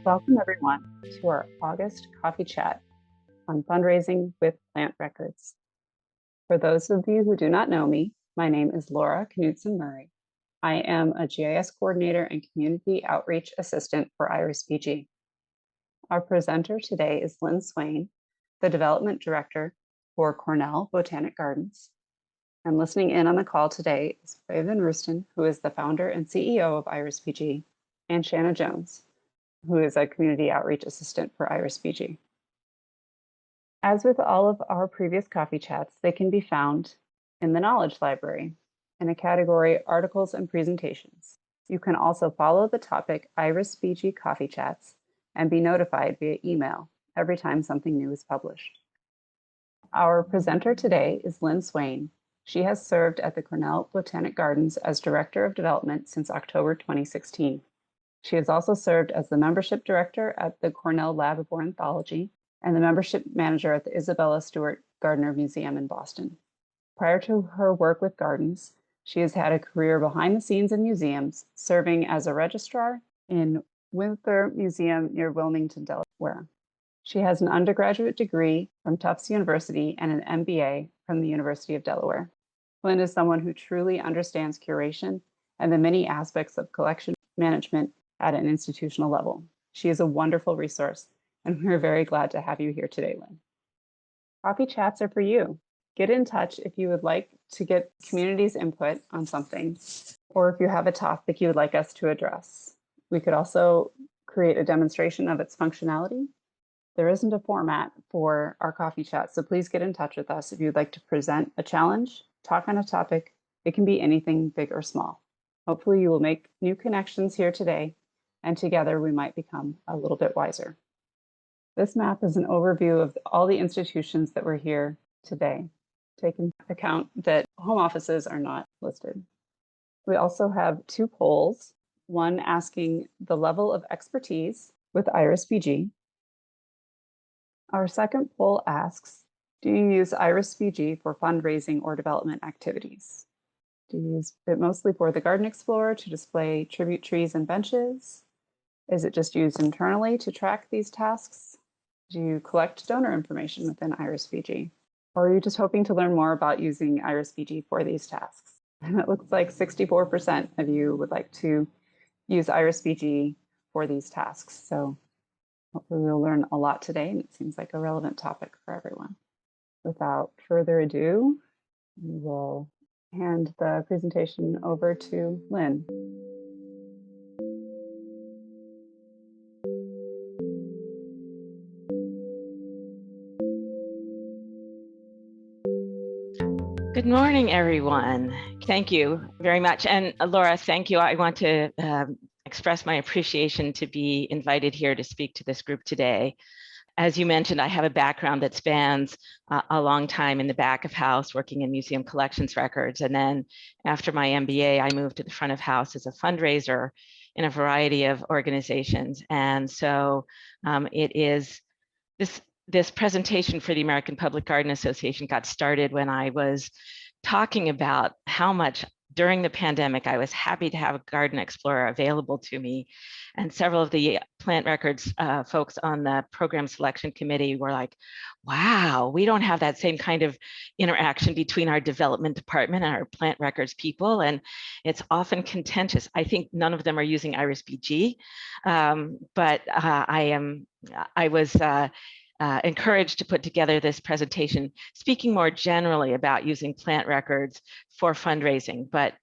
Welcome everyone to our August coffee chat on fundraising with plant records. For those of you who do not know me, my name is Laura Knudsen Murray. I am a GIS coordinator and community outreach assistant for IrisBG. Our presenter today is Lynn Swain, the development director for Cornell Botanic Gardens. And listening in on the call today is Raven Rustin, who is the founder and CEO of IrisBG, and Shanna Jones, who is a community outreach assistant for IrisBG. As with all of our previous coffee chats, they can be found in the Knowledge Library in a category Articles and Presentations. You can also follow the topic IrisBG Coffee Chats and be notified via email every time something new is published. Our presenter today is Lynn Swain. She has served at the Cornell Botanic Gardens as Director of Development since October 2016. She has also served as the membership director at the Cornell Lab of Ornithology and the membership manager at the Isabella Stewart Gardner Museum in Boston. Prior to her work with gardens, she has had a career behind the scenes in museums, serving as a registrar in Winther Museum near Wilmington, Delaware. She has an undergraduate degree from Tufts University and an MBA from the University of Delaware. Lynn is someone who truly understands curation and the many aspects of collection management at an institutional level. She is a wonderful resource, and we're very glad to have you here today, Lynn. Coffee chats are for you. Get in touch if you would like to get community's input on something, or if you have a topic you would like us to address. We could also create a demonstration of its functionality. There isn't a format for our coffee chat, so please get in touch with us if you'd like to present a challenge, talk on a topic. It can be anything big or small. Hopefully you will make new connections here today, and together we might become a little bit wiser. This map is an overview of all the institutions that were here today, taking into account that home offices are not listed. We also have two polls, one asking the level of expertise with IrisBG. Our second poll asks, do you use IrisBG for fundraising or development activities? Do you use it mostly for the Garden Explorer to display tribute trees and benches? Is it just used internally to track these tasks? Do you collect donor information within IrisBG? Or are you just hoping to learn more about using IrisBG for these tasks? And it looks like 64% of you would like to use IrisBG for these tasks. So hopefully we'll learn a lot today, and it seems like a relevant topic for everyone. Without further ado, we will hand the presentation over to Lynn. Good morning, everyone. Thank you very much. And Laura, thank you. I want to express my appreciation to be invited here to speak to this group today. As you mentioned, I have a background that spans a long time in the back of house, working in museum collections records. And then after my MBA, I moved to the front of house as a fundraiser in a variety of organizations. And so it is this presentation for the American Public Garden Association got started when I was talking about how much during the pandemic I was happy to have a Garden Explorer available to me. And several of the plant records folks on the program selection committee were like, wow, we don't have that same kind of interaction between our development department and our plant records people. And it's often contentious. I think none of them are using IrisBG, but I was encouraged to put together this presentation, speaking more generally about using plant records for fundraising, but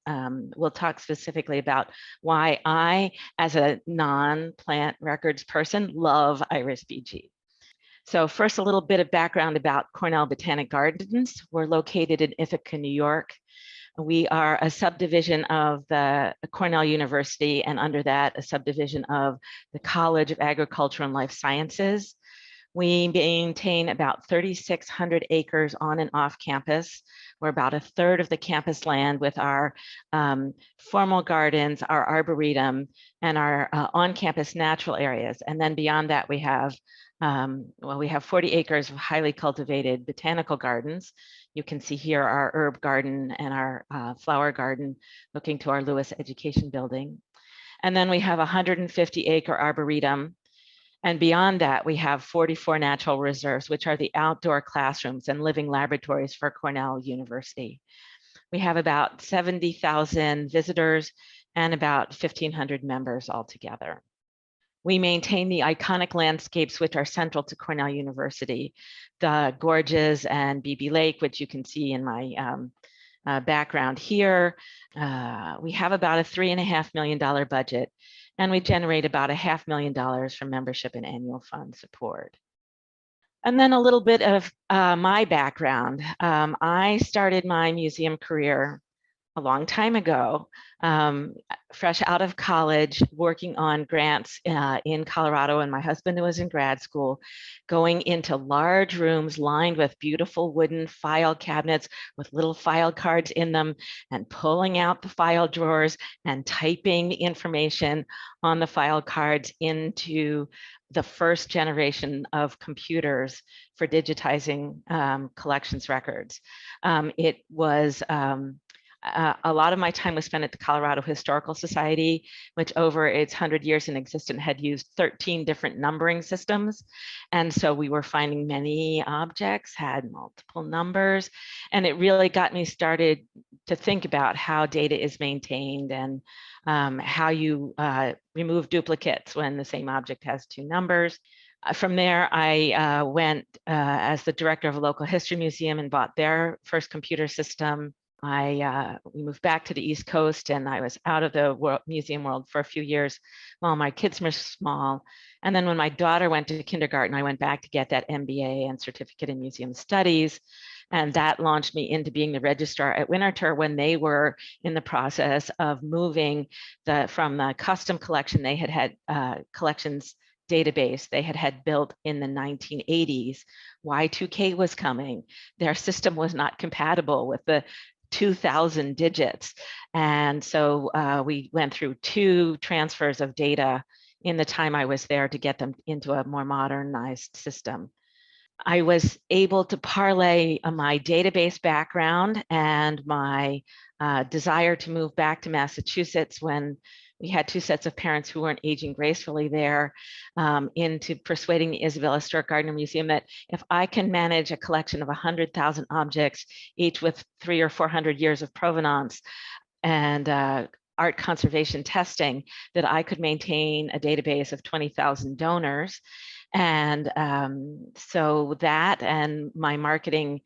we'll talk specifically about why I, as a non-plant records person, love IrisBG. So first, a little bit of background about Cornell Botanic Gardens. We're located in Ithaca, New York. We are a subdivision of the Cornell University, and under that, a subdivision of the College of Agriculture and Life Sciences. We maintain about 3,600 acres on and off campus. We're about a third of the campus land with our formal gardens, our arboretum, and our on-campus natural areas. And then beyond that, we have 40 acres of highly cultivated botanical gardens. You can see here our herb garden and our flower garden looking to our Lewis Education Building. And then we have a 150-acre arboretum And beyond that, we have 44 natural reserves, which are the outdoor classrooms and living laboratories for Cornell University. We have about 70,000 visitors and about 1,500 members altogether. We maintain the iconic landscapes which are central to Cornell University, the gorges and Beebe Lake, which you can see in my background here. We have about a $3.5 million budget, and we generate about $500,000 from membership and annual fund support. And then a little bit of my background. I started my museum career a long time ago, fresh out of college, working on grants in Colorado, and my husband was in grad school, going into large rooms lined with beautiful wooden file cabinets with little file cards in them, and pulling out the file drawers and typing the information on the file cards into the first generation of computers for digitizing collections records. It was a lot of my time was spent at the Colorado Historical Society, which over its 100 years in existence had used 13 different numbering systems. And so we were finding many objects had multiple numbers. And it really got me started to think about how data is maintained and how you remove duplicates when the same object has two numbers. From there, I went as the director of a local history museum and bought their first computer system. We moved back to the East Coast, and I was out of the museum world for a few years while my kids were small. And then when my daughter went to kindergarten, I went back to get that MBA and certificate in museum studies. And that launched me into being the registrar at Winterthur when they were in the process of moving from the custom collection they had collections database they had built in the 1980s. Y2K was coming. Their system was not compatible with the 2,000 digits. And so we went through 2 transfers of data in the time I was there to get them into a more modernized system. I was able to parlay my database background and my desire to move back to Massachusetts when we had 2 sets of parents who weren't aging gracefully there, into persuading the Isabella Stewart Gardner Museum that if I can manage a collection of 100,000 objects, each with 300 or 400 years of provenance and art conservation testing, that I could maintain a database of 20,000 donors. And so that and my marketing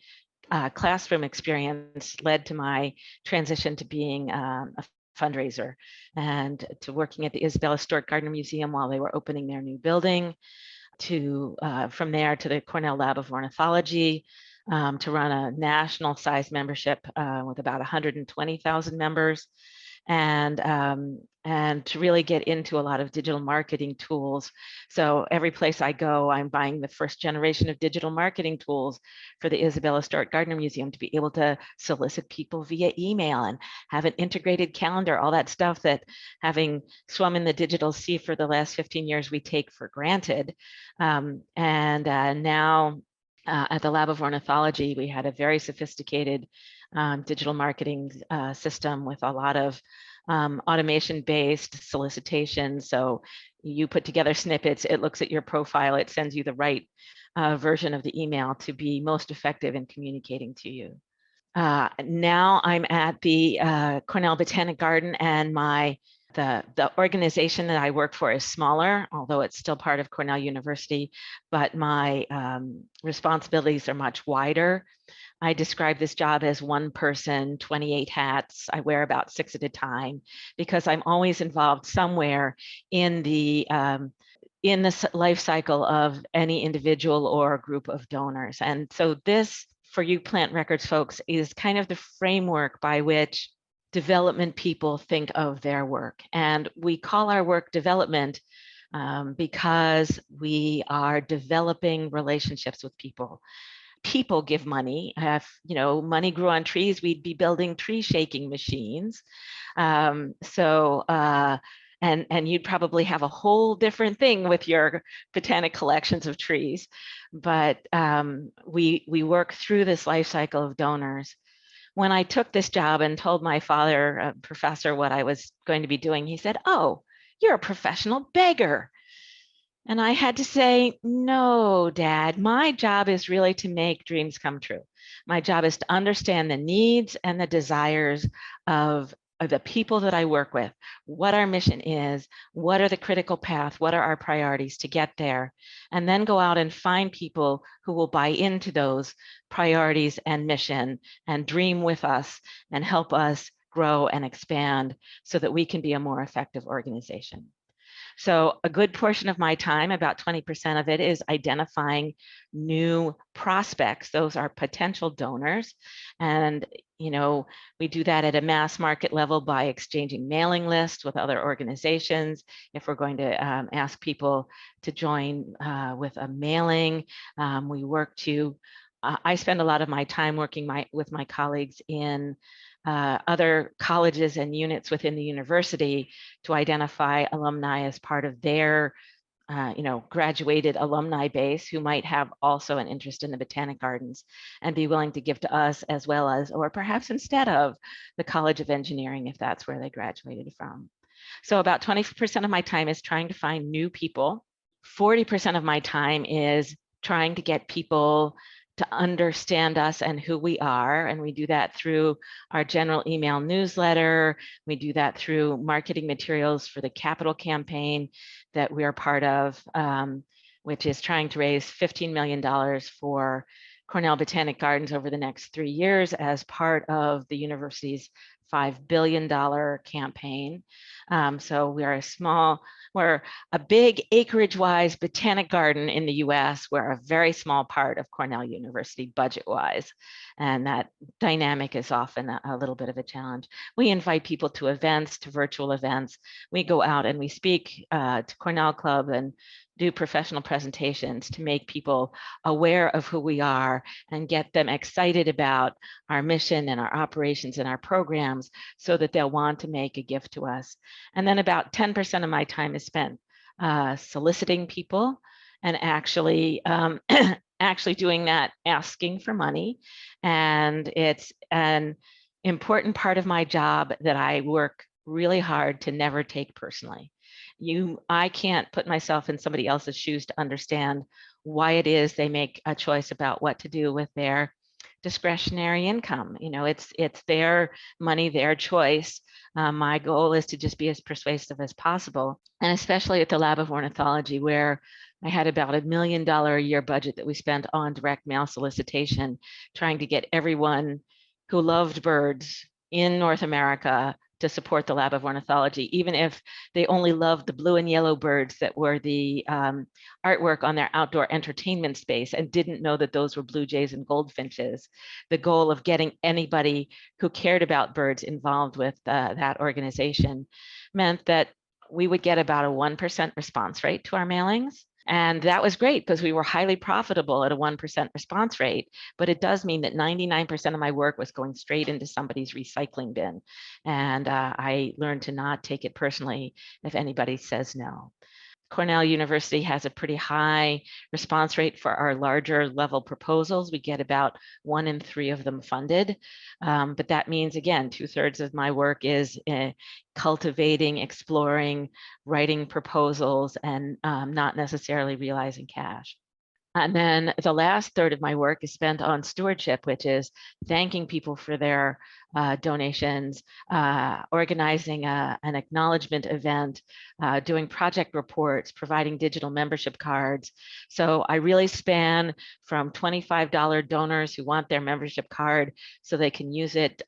classroom experience led to my transition to being a fundraiser and to working at the Isabella Stewart Gardner Museum while they were opening their new building, to from there to the Cornell Lab of Ornithology, to run a national size membership with about 120,000 members, and to really get into a lot of digital marketing tools. So every place I go, I'm buying the first generation of digital marketing tools for the Isabella Stewart Gardner Museum to be able to solicit people via email and have an integrated calendar, all that stuff that, having swum in the digital sea for the last 15 years, we take for granted. Now at the Lab of Ornithology, we had a very sophisticated digital marketing system with a lot of automation-based solicitation. So you put together snippets, it looks at your profile, it sends you the right version of the email to be most effective in communicating to you. Now I'm at the Cornell Botanic Garden, and the organization that I work for is smaller, although it's still part of Cornell University, but my responsibilities are much wider. I describe this job as one person, 28 hats. I wear about 6 at a time because I'm always involved somewhere in the life cycle of any individual or group of donors. And so this, for you plant records folks, is kind of the framework by which development people think of their work. And we call our work development because we are developing relationships with people. People give money. If money grew on trees, we'd be building tree shaking machines. And you'd probably have a whole different thing with your botanic collections of trees. But we work through this life cycle of donors. When I took this job and told my father, a professor, what I was going to be doing, he said, "Oh, you're a professional beggar." And I had to say, no, Dad, my job is really to make dreams come true. My job is to understand the needs and the desires of the people that I work with, what our mission is, what are the critical path, what are our priorities to get there, and then go out and find people who will buy into those priorities and mission and dream with us and help us grow and expand so that we can be a more effective organization. So a good portion of my time, about 20% of it, is identifying new prospects. Those are potential donors. And, we do that at a mass market level by exchanging mailing lists with other organizations. If we're going to ask people to join with a mailing, we work to, I spend a lot of my time working with my colleagues in other colleges and units within the university to identify alumni as part of their graduated alumni base who might have also an interest in the Botanic Gardens and be willing to give to us as well as, or perhaps instead of, the College of Engineering if that's where they graduated from. So about 20% of my time is trying to find new people. 40% of my time is trying to get people to understand us and who we are. And we do that through our general email newsletter. We do that through marketing materials for the capital campaign that we are part of, which is trying to raise $15 million for Cornell Botanic Gardens over the next 3 years as part of the university's $5 billion campaign. So we're a big acreage-wise botanic garden in the US. We're a very small part of Cornell University budget-wise. And that dynamic is often a little bit of a challenge. We invite people to events, to virtual events. We go out and we speak to Cornell Club and do professional presentations to make people aware of who we are and get them excited about our mission and our operations and our programs so that they'll want to make a gift to us. And then about 10% of my time is spent soliciting people and actually actually doing that, asking for money. And it's an important part of my job that I work really hard to never take personally. I can't put myself in somebody else's shoes to understand why it is they make a choice about what to do with their discretionary income. It's their money, their choice. My goal is to just be as persuasive as possible. And especially at the Lab of Ornithology, where I had about $1 million a year budget that we spent on direct mail solicitation, trying to get everyone who loved birds in North America to support the Lab of Ornithology, even if they only loved the blue and yellow birds that were the artwork on their outdoor entertainment space and didn't know that those were blue jays and goldfinches. The goal of getting anybody who cared about birds involved with that organization meant that we would get about a 1% response rate to our mailings. And that was great because we were highly profitable at a 1% response rate. But it does mean that 99% of my work was going straight into somebody's recycling bin. And I learned to not take it personally if anybody says no. Cornell University has a pretty high response rate for our larger level proposals. We get about 1 in 3 of them funded. But that means, again, 2/3 of my work is cultivating, exploring, writing proposals, and not necessarily realizing cash. And then the last third of my work is spent on stewardship, which is thanking people for their donations, organizing an acknowledgement event, doing project reports, providing digital membership cards. So I really span from $25 donors who want their membership card so they can use it.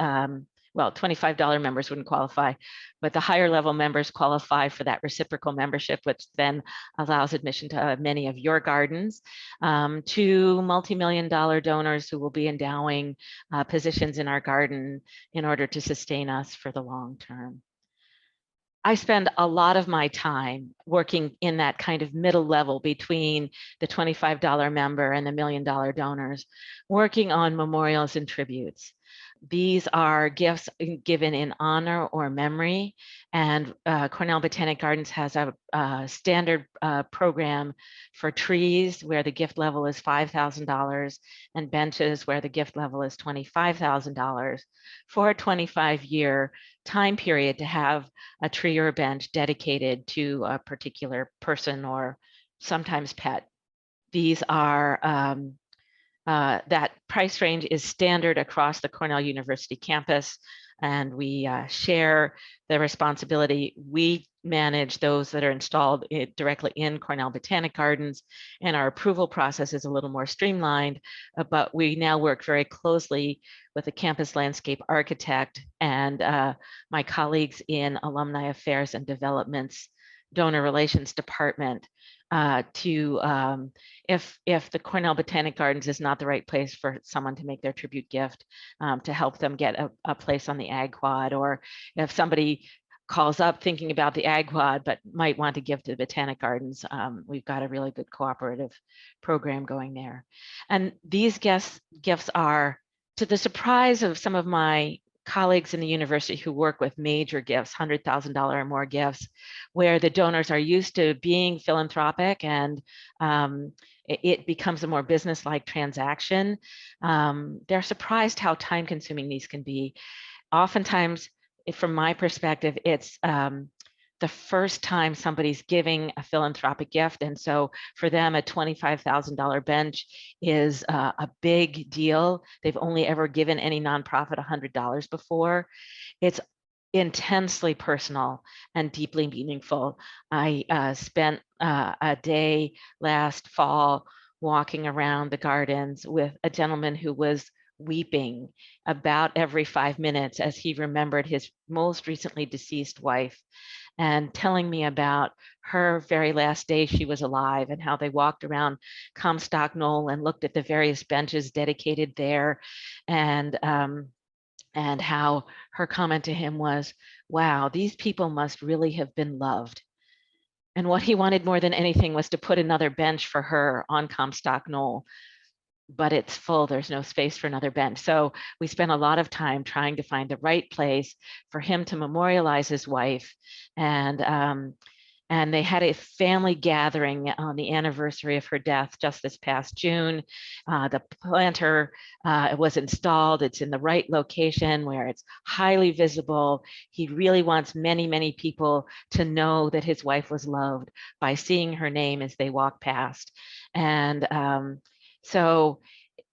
Well, $25 members wouldn't qualify, but the higher level members qualify for that reciprocal membership, which then allows admission to many of your gardens, to multi-million-dollar donors who will be endowing positions in our garden in order to sustain us for the long term. I spend a lot of my time working in that kind of middle level between the $25 member and the $1 million donors, working on memorials and tributes. These are gifts given in honor or memory, and Cornell Botanic Gardens has a standard program for trees where the gift level is $5,000 and benches where the gift level is $25,000 for a 25-year time period to have a tree or a bench dedicated to a particular person or sometimes pet. These are that price range is standard across the Cornell University campus, and we share the responsibility. We manage those that are installed directly in Cornell Botanic Gardens, and our approval process is a little more streamlined, but we now work very closely with the campus landscape architect and my colleagues in Alumni Affairs and Development's Donor Relations Department if the Cornell Botanic Gardens is not the right place for someone to make their tribute gift, to help them get a place on the Ag Quad, or if somebody calls up thinking about the Ag Quad but might want to give to the Botanic Gardens, we've got a really good cooperative program going there. And these gifts are, to the surprise of some of my colleagues in the university who work with major gifts, $100,000 or more gifts, where the donors are used to being philanthropic and it becomes a more business-like transaction. They're surprised how time-consuming these can be. Oftentimes, from my perspective, it's the first time somebody's giving a philanthropic gift. And so for them, a $25,000 bench is a big deal. They've only ever given any nonprofit $100 before. It's intensely personal and deeply meaningful. I spent a day last fall walking around the gardens with a gentleman who was weeping about every 5 minutes as he remembered his most recently deceased wife, and telling me about her very last day she was alive and how they walked around Comstock Knoll and looked at the various benches dedicated there, and how her comment to him was, wow, these people must really have been loved. And what he wanted more than anything was to put another bench for her on Comstock Knoll, but it's full, there's no space for another bench. So we spent a lot of time trying to find the right place for him to memorialize his wife. And they had a family gathering on the anniversary of her death just this past June. The planter was installed. It's in the right location where it's highly visible. He really wants many, many people to know that his wife was loved by seeing her name as they walk past. And so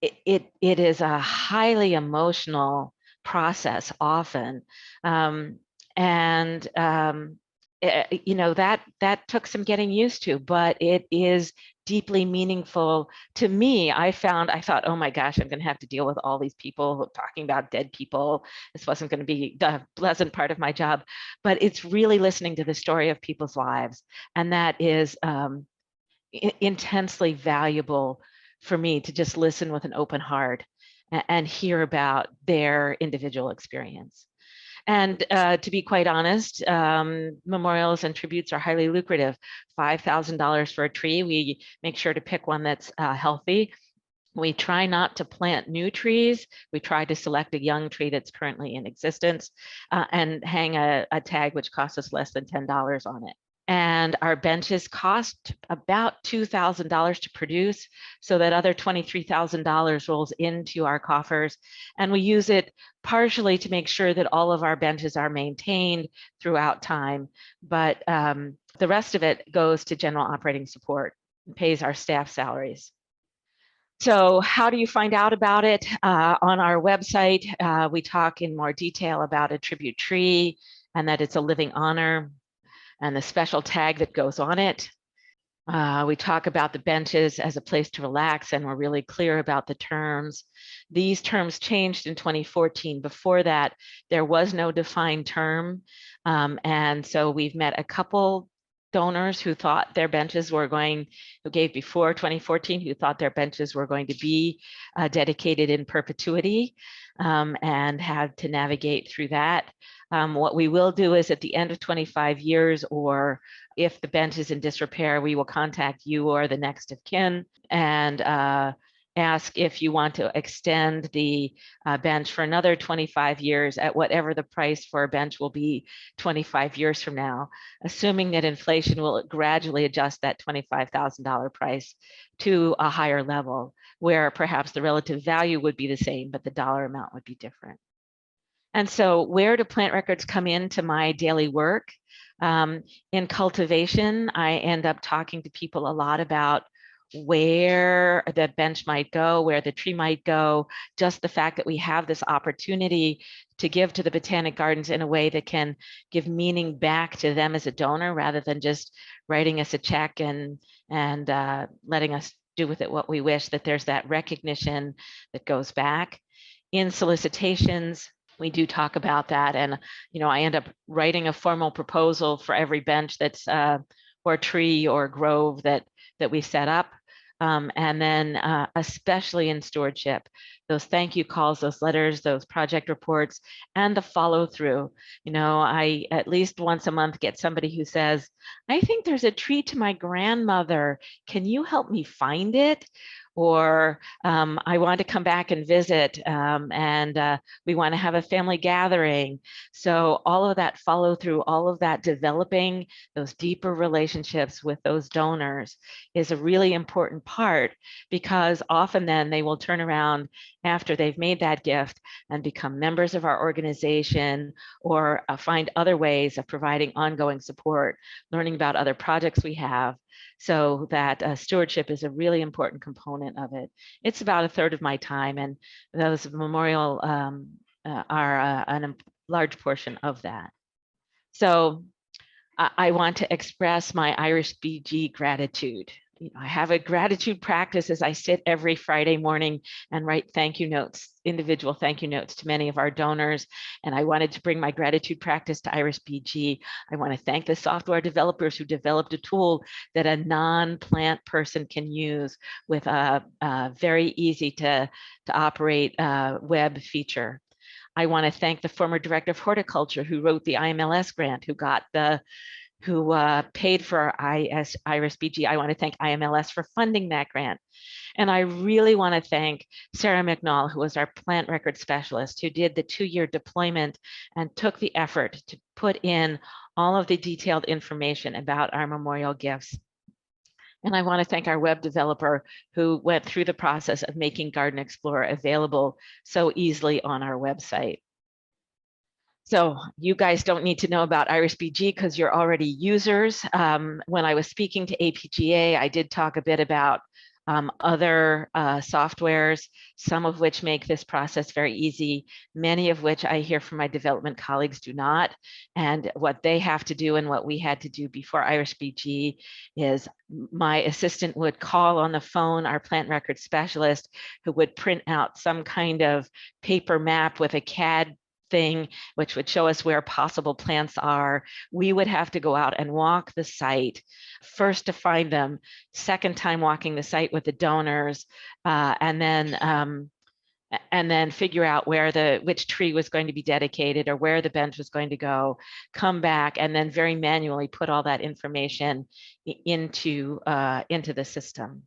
it is a highly emotional process often. You know, that took some getting used to, but it is deeply meaningful to me. I thought, oh my gosh, I'm going to have to deal with all these people talking about dead people. This wasn't going to be the pleasant part of my job, but it's really listening to the story of people's lives. And that is intensely valuable for me, to just listen with an open heart and hear about their individual experience. And to be quite honest, memorials and tributes are highly lucrative. $5,000 for a tree. We make sure to pick one that's healthy. We try not to plant new trees. We try to select a young tree that's currently in existence and hang a tag which costs us less than $10 on it. And our benches cost about $2,000 to produce, so that other $23,000 rolls into our coffers. And we use it partially to make sure that all of our benches are maintained throughout time. But the rest of it goes to general operating support and pays our staff salaries. So how do you find out about it? On our website, we talk in more detail about a tribute tree and that it's a living honor, and the special tag that goes on it. We talk about the benches as a place to relax, and we're really clear about the terms. These terms changed in 2014. Before that, there was no defined term. And so we've met a couple donors who thought their benches were who gave before 2014, who thought their benches were going to be dedicated in perpetuity, and had to navigate through that. What we will do is at the end of 25 years, or if the bench is in disrepair, we will contact you or the next of kin and ask if you want to extend the bench for another 25 years at whatever the price for a bench will be 25 years from now, assuming that inflation will gradually adjust that $25,000 price to a higher level, where perhaps the relative value would be the same, but the dollar amount would be different. And so where do plant records come into my daily work? In cultivation, I end up talking to people a lot about where the bench might go, where the tree might go, just the fact that we have this opportunity to give to the Botanic Gardens in a way that can give meaning back to them as a donor rather than just writing us a check and letting us do with it what we wish, that there's that recognition that goes back. In solicitations, we do talk about that. And, I end up writing a formal proposal for every bench that's or tree or grove that we set up. And then especially in stewardship, those thank you calls, those letters, those project reports, and the follow through. I at least once a month get somebody who says, I think there's a tree to my grandmother. Can you help me find it? Or I want to come back and visit, and we want to have a family gathering. So all of that follow through, all of that developing those deeper relationships with those donors is a really important part, because often then they will turn around after they've made that gift and become members of our organization, or find other ways of providing ongoing support, learning about other projects we have. So that stewardship is a really important component of it. It's about a third of my time, and those memorial are a large portion of that. So I want to express my IrisBG gratitude. I have a gratitude practice as I sit every Friday morning and write thank you notes, individual thank you notes to many of our donors. And I wanted to bring my gratitude practice to IrisBG. I want to thank the software developers who developed a tool that a non-plant person can use with a very easy to operate web feature. I want to thank the former director of horticulture who wrote the IMLS grant, who paid for IrisBG. I want to thank IMLS for funding that grant. And I really want to thank Sarah McNall, who was our plant record specialist, who did the 2-year deployment and took the effort to put in all of the detailed information about our memorial gifts. And I want to thank our web developer who went through the process of making Garden Explorer available so easily on our website. So you guys don't need to know about IrisBG because you're already users. When I was speaking to APGA, I did talk a bit about other softwares, some of which make this process very easy, many of which I hear from my development colleagues do not. And what they have to do and what we had to do before IrisBG is my assistant would call on the phone our plant record specialist, who would print out some kind of paper map with a CAD thing, which would show us where possible plants are. We would have to go out and walk the site, first to find them, second time walking the site with the donors, and then figure out which tree was going to be dedicated or where the bench was going to go, come back, and then very manually put all that information into the system.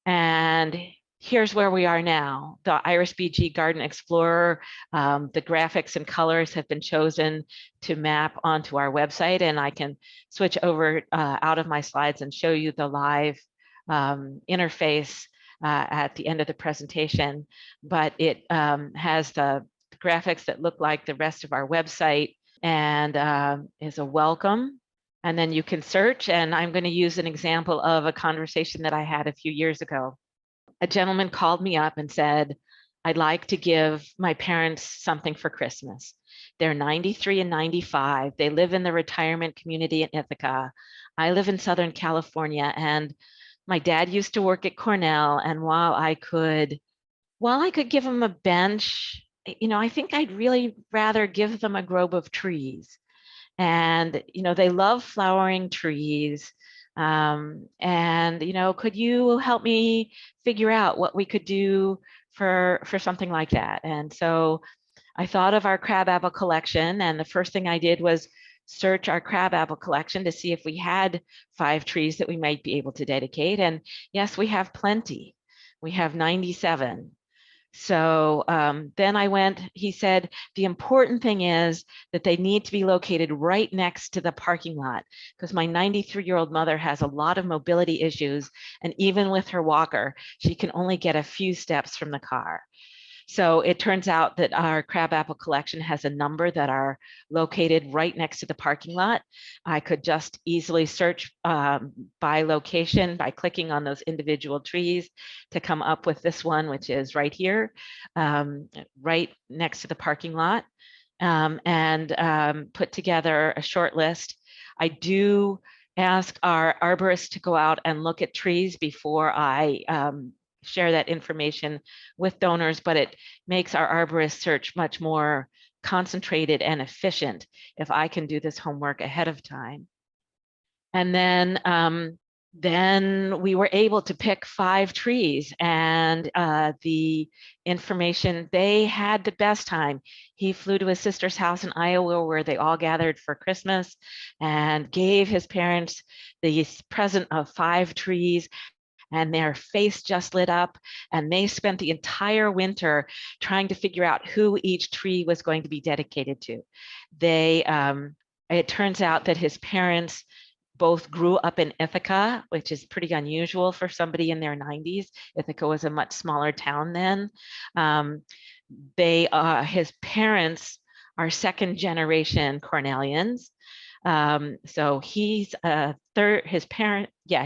And here's where we are now. The IrisBG Garden Explorer, the graphics and colors have been chosen to map onto our website, and I can switch over out of my slides and show you the live interface at the end of the presentation. But it has the graphics that look like the rest of our website, and is a welcome. And then you can search, and I'm going to use an example of a conversation that I had a few years ago. A gentleman called me up and said, I'd like to give my parents something for Christmas. They're 93 and 95. They live in the retirement community in Ithaca. I live in Southern California, and my dad used to work at Cornell. And while I could give them a bench, I think I'd really rather give them a grove of trees. And, they love flowering trees. And, could you help me figure out what we could do for something like that? And so I thought of our crabapple collection, and the first thing I did was search our crabapple collection to see if we had 5 trees that we might be able to dedicate. And yes, we have plenty. We have 97. So then he said, the important thing is that they need to be located right next to the parking lot, because my 93-year-old mother has a lot of mobility issues. And even with her walker, she can only get a few steps from the car. So it turns out that our crabapple collection has a number that are located right next to the parking lot. I could just easily search by location by clicking on those individual trees to come up with this one, which is right here, right next to the parking lot, and put together a short list. I do ask our arborists to go out and look at trees before I share that information with donors, but it makes our arborist search much more concentrated and efficient if I can do this homework ahead of time. And then we were able to pick 5 trees, and the information, they had the best time. He flew to his sister's house in Iowa where they all gathered for Christmas and gave his parents the present of 5 trees, and their face just lit up, and they spent the entire winter trying to figure out who each tree was going to be dedicated to. It turns out that his parents both grew up in Ithaca, which is pretty unusual for somebody in their 90s. Ithaca was a much smaller town then. His parents are 2nd generation Cornellians. So he's a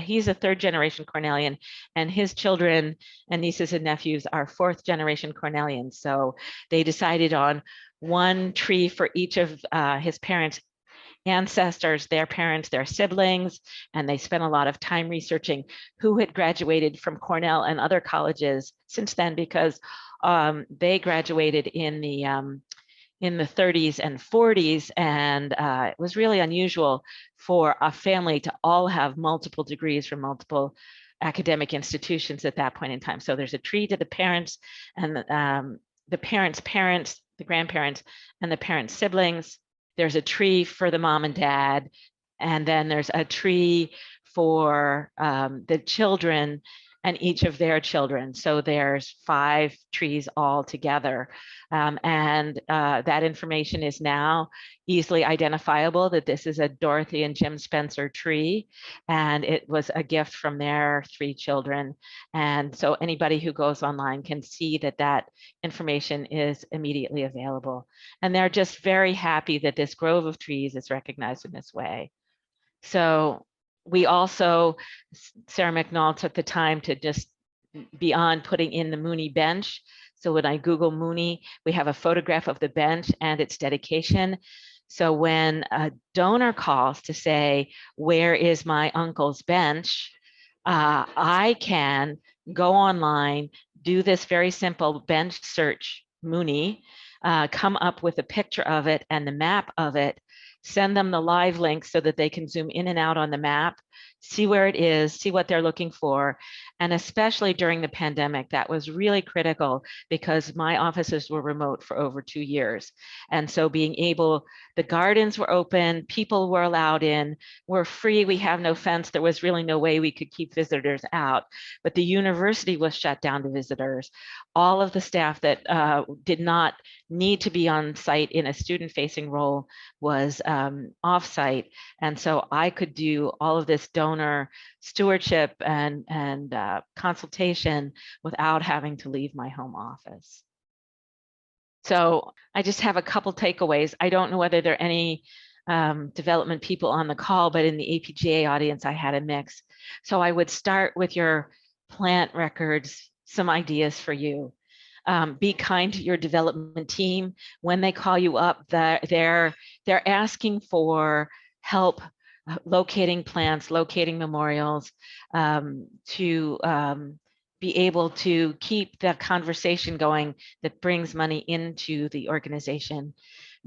he's a 3rd generation Cornellian, and his children and nieces and nephews are 4th generation Cornellians. So they decided on one tree for each of his parents' ancestors, their parents, their siblings, and they spent a lot of time researching who had graduated from Cornell and other colleges since then, because they graduated in the 30s and 40s, and it was really unusual for a family to all have multiple degrees from multiple academic institutions at that point in time. So there's a tree to the parents and the parents' parents, the grandparents, and the parents' siblings. There's a tree for the mom and dad, and then there's a tree for the children and each of their children. So there's 5 trees all together. And that information is now easily identifiable, that this is a Dorothy and Jim Spencer tree, and it was a gift from their 3 children. And so anybody who goes online can see that that information is immediately available. And they're just very happy that this grove of trees is recognized in this way. So we also, Sarah McNall took the time to just, beyond putting in the Mooney bench. So when I Google Mooney, we have a photograph of the bench and its dedication. So when a donor calls to say, where is my uncle's bench? I can go online, do this very simple bench search, Mooney, come up with a picture of it and the map of it, send them the live link so that they can zoom in and out on the map, see where it is, see what they're looking for. And especially during the pandemic, that was really critical because my offices were remote for over 2 years. And so being able, the gardens were open, people were allowed in, we're free, we have no fence. There was really no way we could keep visitors out, but the university was shut down to visitors. All of the staff that did not need to be on site in a student-facing role was off-site. And so I could do all of this donor stewardship and consultation without having to leave my home office. So I just have a couple takeaways. I don't know whether there are any development people on the call, but in the APGA audience, I had a mix. So I would start with your plant records, some ideas for you. Be kind to your development team. When they call you up, they're asking for help locating plants, locating memorials, to be able to keep the conversation going that brings money into the organization.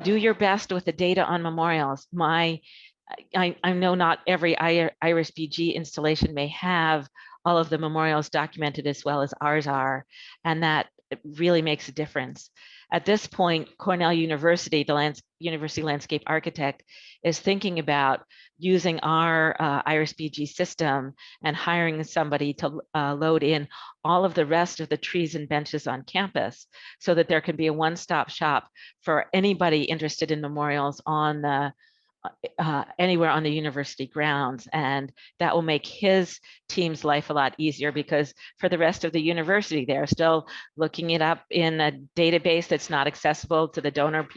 Do your best with the data on memorials. I know not every IrisBG installation may have all of the memorials documented as well as ours are, and that really makes a difference. At this point, Cornell University, the University Landscape Architect, is thinking about using our IrisBG system and hiring somebody to load in all of the rest of the trees and benches on campus so that there can be a one-stop shop for anybody interested in memorials on the anywhere on the university grounds. And that will make his team's life a lot easier, because for the rest of the university, they're still looking it up in a database that's not accessible to the donor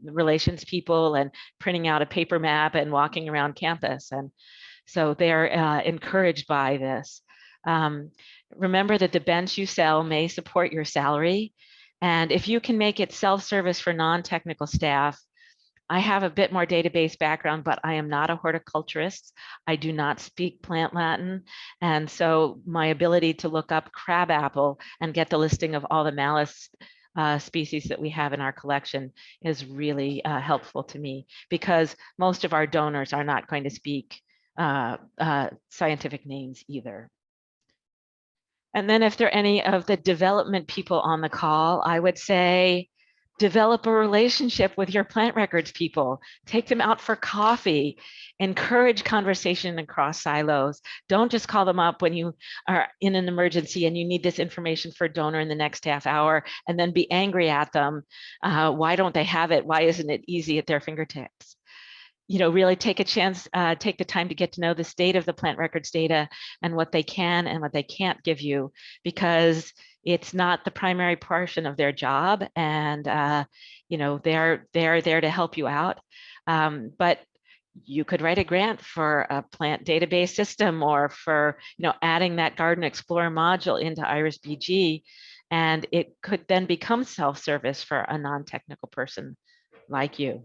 relations people, and printing out a paper map and walking around campus. And so they're encouraged by this. Remember that the bench you sell may support your salary. And if you can make it self-service for non-technical staff, I have a bit more database background, but I am not a horticulturist. I do not speak plant Latin. And so my ability to look up crabapple and get the listing of all the malus species that we have in our collection is really helpful to me, because most of our donors are not going to speak scientific names either. And then if there are any of the development people on the call, I would say, develop a relationship with your plant records people. Take them out for coffee. Encourage conversation across silos. Don't just call them up when you are in an emergency and you need this information for a donor in the next half hour, and then be angry at them. Why don't they have it? Why isn't it easy at their fingertips? Really take a chance, take the time to get to know the state of the plant records data and what they can and what they can't give you, because it's not the primary portion of their job. And, they're there to help you out. But you could write a grant for a plant database system, or for, adding that Garden Explorer module into IrisBG. And it could then become self-service for a non-technical person like you.